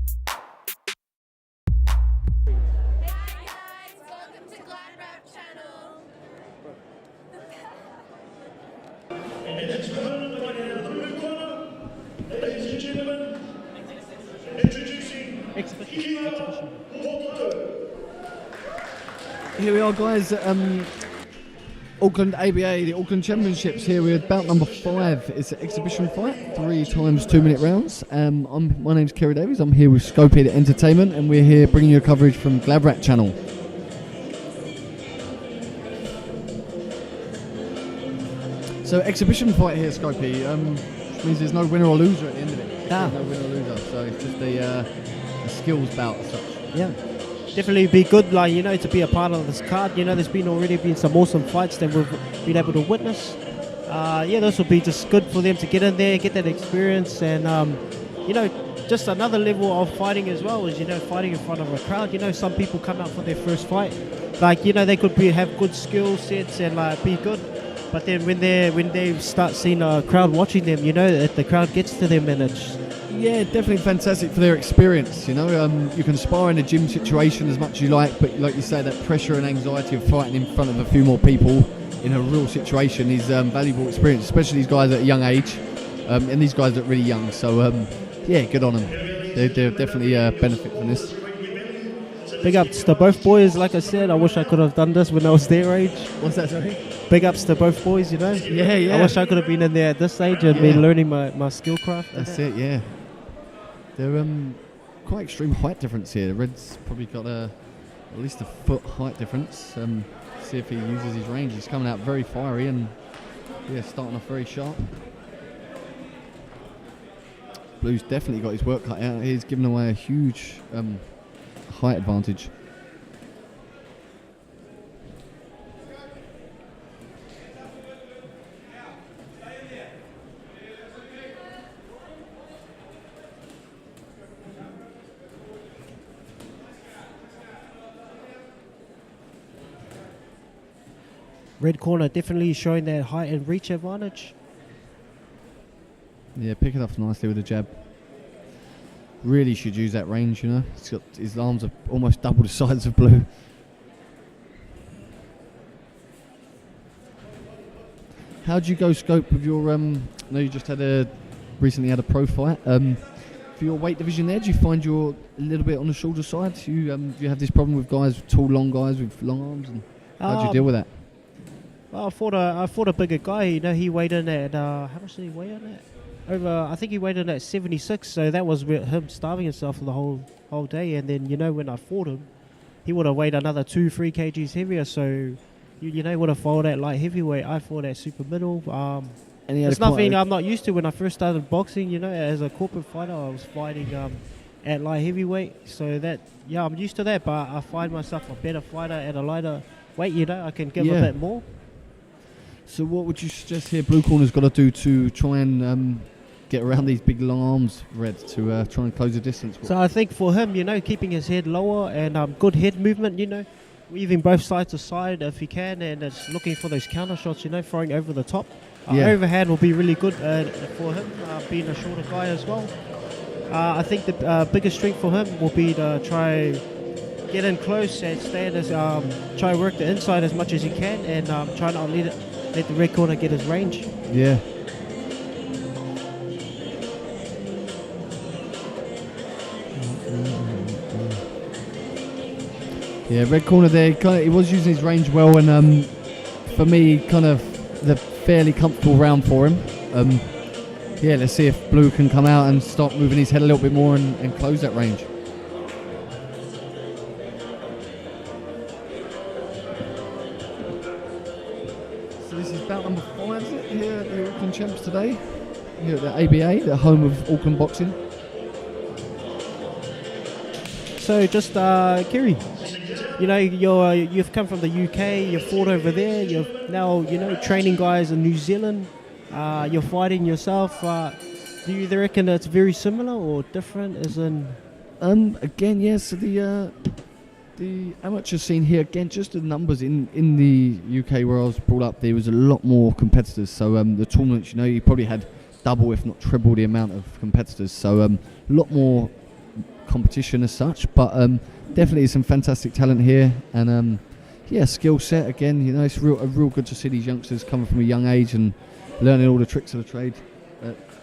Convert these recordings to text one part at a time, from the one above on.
Guys, welcome to GladrapChannel. And next to home, fighting out of the blue corner, ladies and gentlemen, introducing Kheva Potatau. Here we are, guys, at Auckland ABA, the Auckland Championships. Here we're at bout number 5. It's an exhibition fight, 3 times 2-minute rounds. My name's Kerry Davies. I'm here with Scoped Entertainment, and we're here bringing you coverage from GladrapChannel. So exhibition fight here, Scoped, which means there's no winner or loser at the end of it. Ah. No winner or loser, so it's just a skills bout as such. Yeah, definitely be good, like, you know, to be a part of this card. You know, there's already been some awesome fights that we've been able to witness. Yeah, this will be just good for them to get in there, get that experience, and you know, just another level of fighting as well is, you know, fighting in front of a crowd. You know, some people come out for their first fight, like, you know, they could have good skill sets and like be good, but then when they start seeing a crowd watching them, you know, that the crowd gets to them, and it's Yeah, definitely fantastic for their experience. You know, you can spar in a gym situation as much as you like, but like you say, that pressure and anxiety of fighting in front of a few more people in a real situation is valuable experience, especially these guys at a young age, and these guys are really young. So yeah, good on them. They'll definitely benefit from this. big ups to both boys. Like I said, I wish I could have done this when I was their age. What's that, sorry? Big ups to both boys, you know. Yeah, yeah. I wish I could have been in there at this age and been learning my skill craft. That's it, yeah. They're quite extreme height difference here. The Red's probably got at least a foot height difference. See if he uses his range. He's coming out very fiery and yeah, starting off very sharp. Blue's definitely got his work cut out. He's given away a huge height advantage. Red corner definitely showing that height and reach advantage. Yeah, pick it up nicely with a jab. Really should use that range, you know. His arms are almost double the size of Blue. How'd you go, Scope, with your? I know you just recently had a pro fight. For your weight division there, do you find you're a little bit on the shoulder side? Do you have this problem with guys, tall, long guys with long arms? And how'd you deal with that? Well, I fought a bigger guy. You know, he weighed in at how much did he weigh in at? I think he weighed in at 76. So that was with him starving himself for the whole day. And then, you know, when I fought him, he would have weighed another 2-3 kgs heavier. So you know, would have fought at light heavyweight. I fought at super middle. And it's nothing I'm not used to. When I first started boxing, you know, as a corporate fighter, I was fighting at light heavyweight. So that, yeah, I'm used to that. But I find myself a better fighter at a lighter weight. You know, I can give a bit more. So what would you suggest here Blue Corner's got to do to try and get around these big long arms, Red, to try and close the distance? So I think for him, you know, keeping his head lower and good head movement, you know, weaving both sides to side if he can, and it's looking for those counter shots, you know, throwing over the top. Overhand will be really good for him, being a shorter guy as well. I think the biggest strength for him will be to try get in close and stay in his, try work the inside as much as he can, and try not let the red corner get his range. Yeah. Yeah, red corner there, he was using his range well, and for me, kind of the fairly comfortable round for him. Yeah, let's see if Blue can come out and start moving his head a little bit more and close that range. So this is bout number 5, is it, here at the Auckland Champs today, here at the ABA, the home of Auckland boxing. So just Kerry, you know, you've come from the UK, you've fought over there, you've now, you know, training guys in New Zealand, you're fighting yourself. Do you reckon it's very similar or different, as in? Again, yes, so the amateur scene here, again, just the numbers in the UK where I was brought up, there was a lot more competitors. So the tournaments, you know, you probably had double, if not triple, the amount of competitors. So a lot more competition as such, but definitely some fantastic talent here, and yeah, skill set again. You know, it's real good to see these youngsters coming from a young age and learning all the tricks of the trade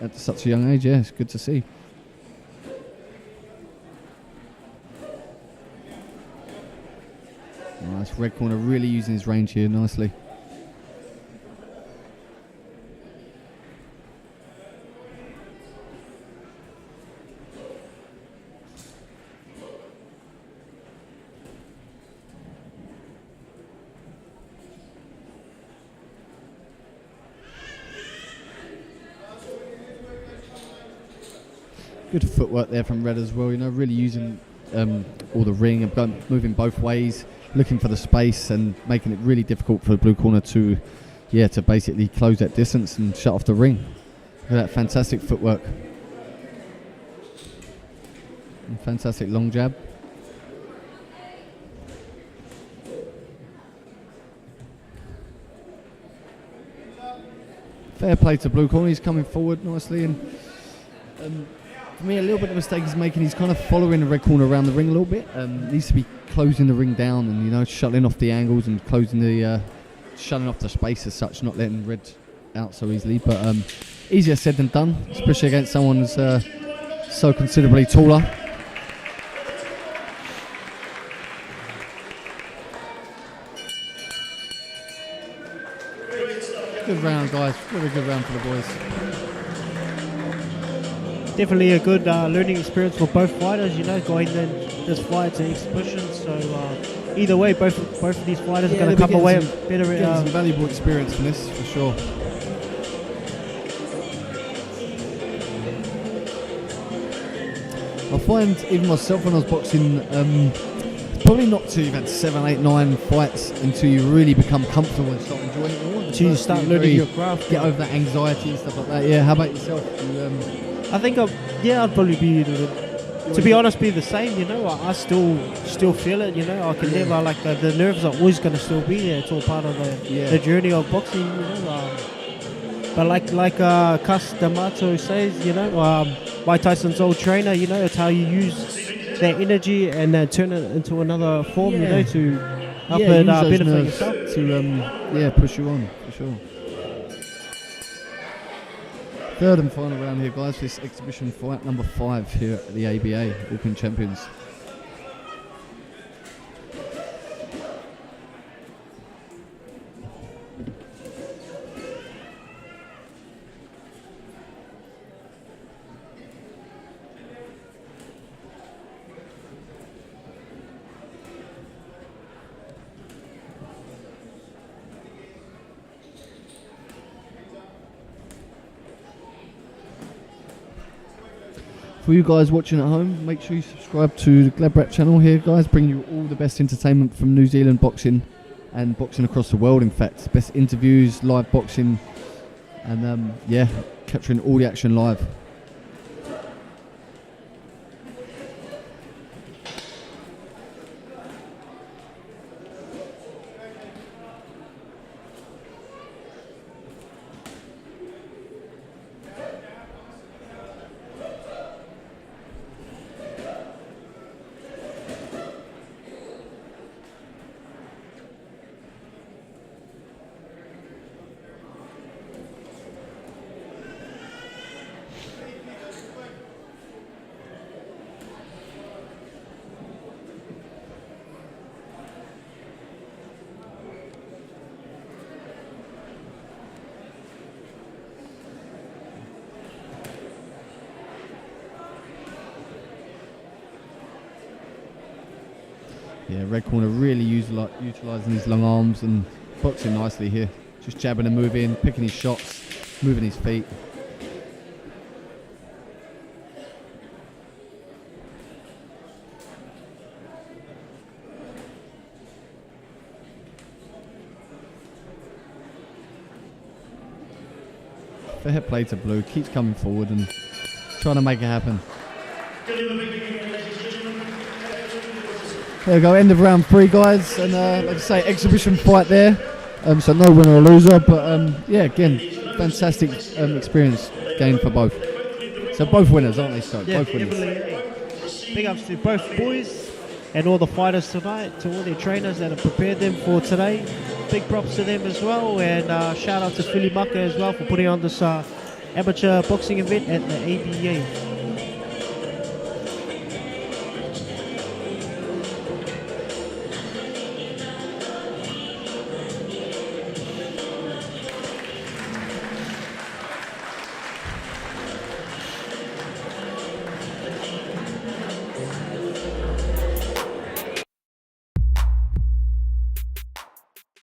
at such a young age. Yeah, it's good to see. Nice red corner, really using his range here nicely. Good footwork there from Red as well, you know, really using all the ring and moving both ways, looking for the space and making it really difficult for the blue corner to basically close that distance and shut off the ring. Look at that fantastic footwork. And fantastic long jab. Fair play to blue corner, he's coming forward nicely, and for me, a little bit of a mistake he's making. He's kind of following the red corner around the ring a little bit. Needs to be closing the ring down and, you know, shutting off the angles and shutting off the space as such, not letting red out so easily. But easier said than done, especially against someone who's so considerably taller. Good round, guys. Really good round for the boys. Definitely a good learning experience for both fighters, you know, going in this fight to exhibition. So either way, both of these fighters are going to come away better. Some valuable experience from this, for sure. I find even myself when I was boxing, it's probably not till you've had 7, 8, 9 fights until you really become comfortable and start enjoying it more. Until you start learning your craft. Get over that anxiety and stuff like that. Yeah, how about yourself? I think I'd probably be, to be honest, be the same. You know, I still feel it. You know, I can never, like, the nerves are always going to still be there. It's all part of the journey of boxing. You know, but like Cus D'Amato says, you know, Mike Tyson's old trainer. You know, it's how you use that energy and turn it into another form. You know, to help it benefit yourself. To push you on, for sure. Third and final round here, guys, for this exhibition fight number 5 here at the ABA Open Champions. For you guys watching at home, make sure you subscribe to the GladrapChannel here, guys, bringing you all the best entertainment from New Zealand boxing and boxing across the world, in fact. Best interviews, live boxing, and capturing all the action live. Yeah, red corner really utilising his long arms and boxing nicely here. Just jabbing and moving, picking his shots, moving his feet. Fair play to blue, keeps coming forward and trying to make it happen. There we go, end of round 3, guys, and like I say, exhibition fight there, so no winner or loser, but again, fantastic experience gained for both. So both winners, aren't they, Scott? Yeah, both winners. big ups to both boys and all the fighters tonight, to all their trainers that have prepared them for today. Big props to them as well, and shout out to Philly Maka as well for putting on this amateur boxing event at the ABA.